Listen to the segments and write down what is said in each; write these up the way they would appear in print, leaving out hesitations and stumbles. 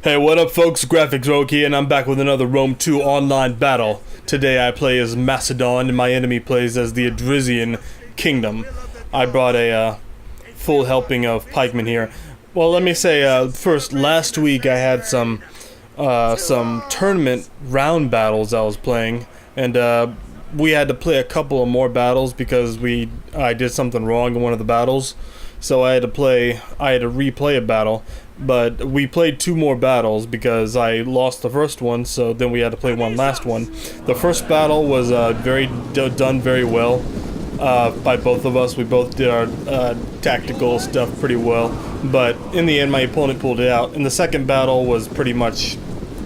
Hey, what up folks, Graphics Rogue here, and I'm back with another Rome 2 online battle. Today I play as Macedon, and my enemy plays as the Odrysian Kingdom. I brought a full helping of pikemen here. Well, let me say, first, last week I had some tournament round battles I was playing, and we had to play a couple of more battles because I did something wrong in one of the battles. So I had to replay a battle, but we played two more battles because I lost the first one, so then we had to play one last one. The first battle was done very well by both of us. We both did our tactical stuff pretty well, but in the end my opponent pulled it out. And the second battle was pretty much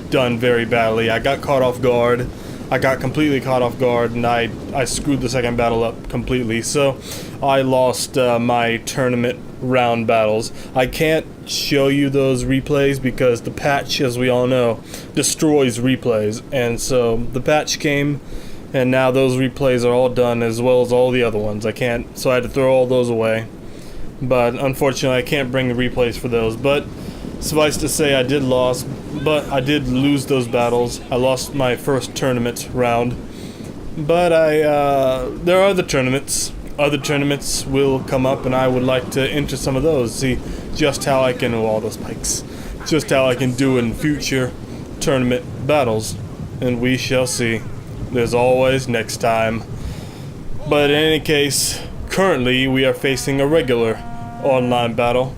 done very badly. I got caught off guard. I got completely caught off guard, and I screwed the second battle up completely. So I lost my tournament round battles. I can't show you those replays because the patch, as we all know, destroys replays. And so the patch came, and now those replays are all done as well as all the other ones. So I had to throw all those away. But unfortunately, I can't bring the replays for those. But suffice to say, I did lose those battles. I lost my first tournament round, but there are other tournaments. Other tournaments will come up, and I would like to enter some of those. See just how I can all those pikes, just how I can do in future tournament battles, and we shall see. There's always next time. But in any case, currently we are facing a regular online battle,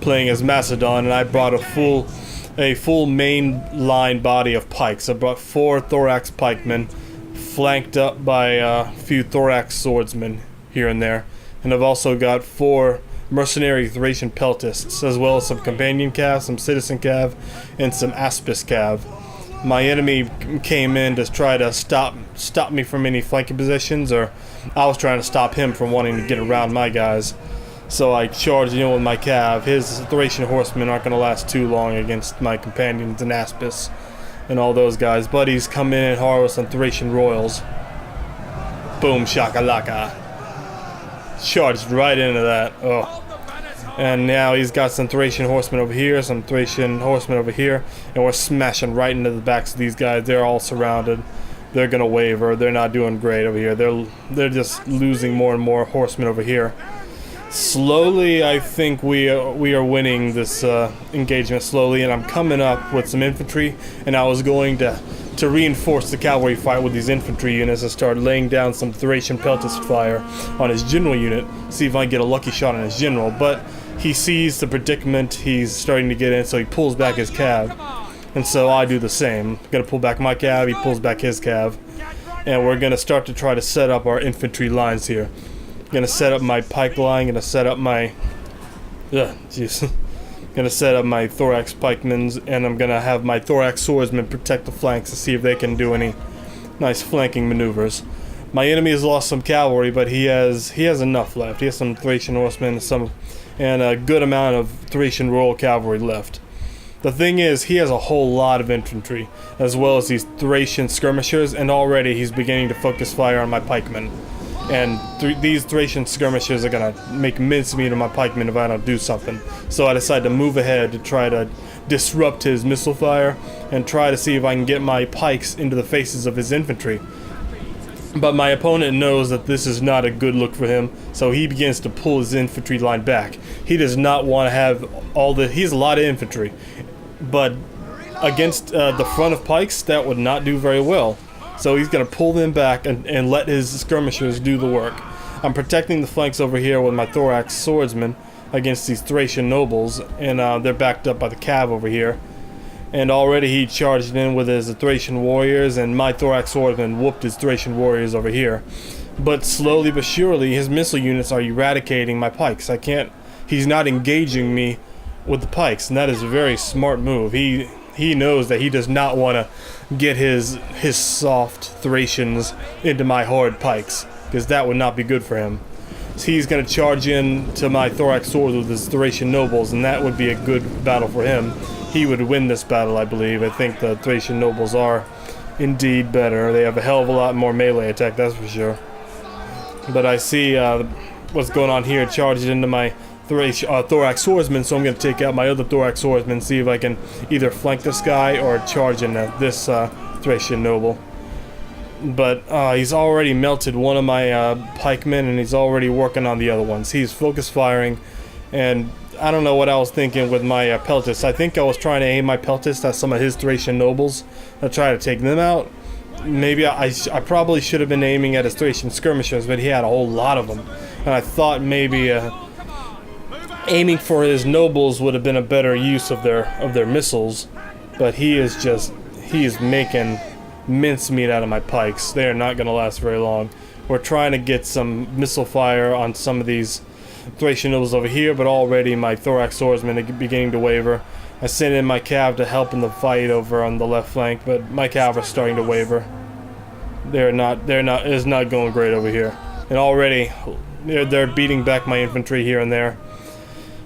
playing as Macedon, and I brought a full main line body of pikes. I brought 4 thorax pikemen, flanked up by a few thorax swordsmen here and there, and I've also got 4 mercenary Thracian peltists, as well as some companion cav, some citizen cav, and some aspis cav. My enemy came in to try to stop me from any flanking positions, or I was trying to stop him from wanting to get around my guys. So I charged in with my cav. His Thracian horsemen aren't going to last too long against my companions and aspis and all those guys. But he's come in hard with some Thracian royals. Boom shakalaka. Charged right into that. Oh. And now he's got some Thracian horsemen over here, some Thracian horsemen over here, and we're smashing right into the backs of these guys. They're all surrounded. They're going to waver. They're not doing great over here. They're just losing more and more horsemen over here. Slowly, I think we are winning this engagement slowly, and I'm coming up with some infantry, and I was going to reinforce the cavalry fight with these infantry units and start laying down some Thracian peltist fire on his general unit, see if I can get a lucky shot on his general. But he sees the predicament he's starting to get in, so he pulls back his cav, and so I do the same. I'm gonna pull back my cav, he pulls back his cav, and we're gonna start to try to set up our infantry lines here. Gonna set up my pike line, gonna set up my gonna set up my thorax pikemans, and I'm gonna have my thorax swordsmen protect the flanks to see if they can do any nice flanking maneuvers. My enemy has lost some cavalry, but he has enough left. He has some Thracian horsemen and a good amount of Thracian royal cavalry left. The thing is, he has a whole lot of infantry, as well as these Thracian skirmishers, and already he's beginning to focus fire on my pikemen. And these Thracian skirmishers are going to make mincemeat of my pikemen if I don't do something. So I decided to move ahead to try to disrupt his missile fire and try to see if I can get my pikes into the faces of his infantry. But my opponent knows that this is not a good look for him, so he begins to pull his infantry line back. He does not want to have he has a lot of infantry, but against the front of pikes, that would not do very well. So he's going to pull them back and let his skirmishers do the work. I'm protecting the flanks over here with my thorax swordsmen against these Thracian nobles, and they're backed up by the cav over here. And already he charged in with his Thracian warriors, and my thorax swordsman whooped his Thracian warriors over here. But slowly but surely, his missile units are eradicating my pikes. He's not engaging me with the pikes, and that is a very smart move. He knows that he does not want to get his soft Thracians into my hard pikes, because that would not be good for him. So he's going to charge in to my thorax swords with his Thracian nobles, and that would be a good battle for him. He would win this battle, I believe. I think the Thracian nobles are indeed better. They have a hell of a lot more melee attack, that's for sure. But I see what's going on here, charged into my thorax swordsman, so I'm going to take out my other thorax swordsman, see if I can either flank this guy or charge in this Thracian noble. But he's already melted one of my pikemen, and he's already working on the other ones. He's focus firing, and I don't know what I was thinking with my peltis. I think I was trying to aim my peltis at some of his Thracian nobles to try to take them out. Maybe I probably should have been aiming at his Thracian skirmishers, but he had a whole lot of them, and I thought maybe aiming for his nobles would have been a better use of their missiles. But he is making mincemeat out of my pikes. They are not going to last very long. We're trying to get some missile fire on some of these Thracian nobles over here, but already my thorax swordsmen are beginning to waver. I sent in my cav to help in the fight over on the left flank, but my cav are starting to waver. It's not going great over here. And already they're beating back my infantry here and there.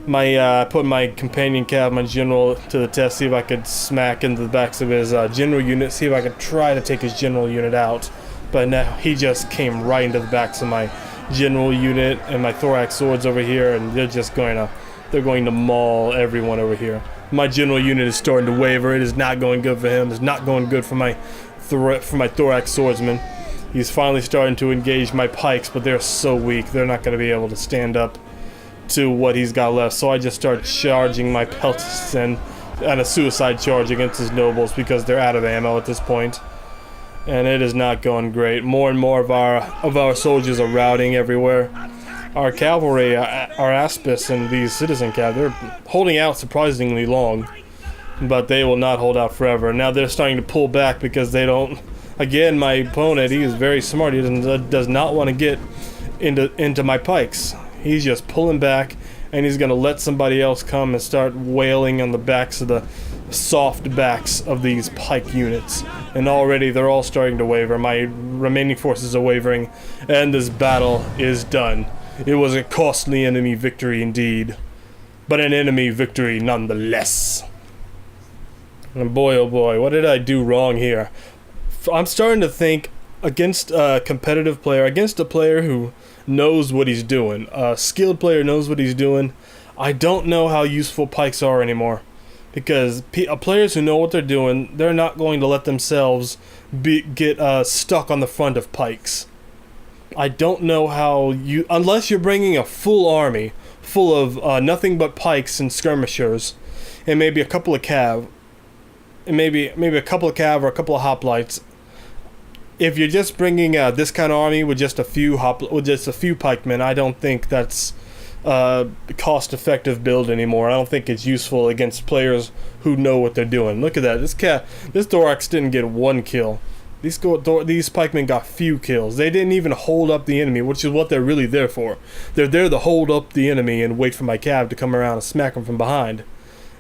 I put my companion cav, my general, to the test, see if I could smack into the backs of his general unit, see if I could try to take his general unit out. But no, he just came right into the backs of my general unit and my thorax swords over here, and they're going to maul everyone over here. My general unit is starting to waver. It is not going good for him. It's not going good for my thorax swordsman. He's finally starting to engage my pikes, but they're so weak. They're not going to be able to stand up to what he's got left. So I just start charging my peltists and a suicide charge against his nobles because they're out of ammo at this point. And it is not going great. More and more of our soldiers are routing everywhere. Our cavalry, our Aspis and these citizen cav, they're holding out surprisingly long, but they will not hold out forever. Now they're starting to pull back because they don't. Again, my opponent, he is very smart. He does not want to get into my pikes. He's just pulling back, and he's going to let somebody else come and start wailing on the backs of the soft backs of these pike units. And already they're all starting to waver. My remaining forces are wavering, and this battle is done. It was a costly enemy victory indeed, but an enemy victory nonetheless. And boy, oh boy, what did I do wrong here? I'm starting to think against a competitive player, against a player who knows what he's doing, a skilled player knows what he's doing. I don't know how useful pikes are anymore, because players who know what they're doing, they're not going to let themselves get stuck on the front of pikes. I don't know how unless you're bringing a full army full of nothing but pikes and skirmishers, and maybe a couple of cav, and maybe a couple of cav or a couple of hoplites. If you're just bringing this kind of army with just a few pikemen, I don't think that's cost-effective build anymore. I don't think it's useful against players who know what they're doing. Look at that. This thorax didn't get one kill. These pikemen got few kills. They didn't even hold up the enemy, which is what they're really there for. They're there to hold up the enemy and wait for my cav to come around and smack them from behind.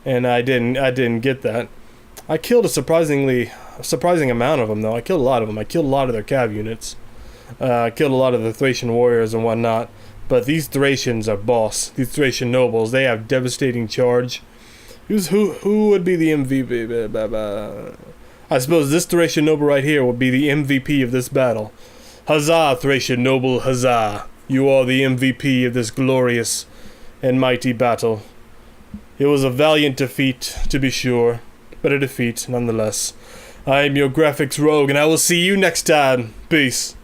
And I didn't get that. I killed a surprising amount of them, though. I killed a lot of them. I killed a lot of their cav units. I killed a lot of the Thracian warriors and whatnot. But these Thracians are boss. These Thracian nobles, they have devastating charge. Who would be the MVP? I suppose this Thracian noble right here will be the MVP of this battle. Huzzah, Thracian noble, huzzah! You are the MVP of this glorious and mighty battle. It was a valiant defeat, to be sure, but a defeat nonetheless. I am your graphics rogue, and I will see you next time. Peace.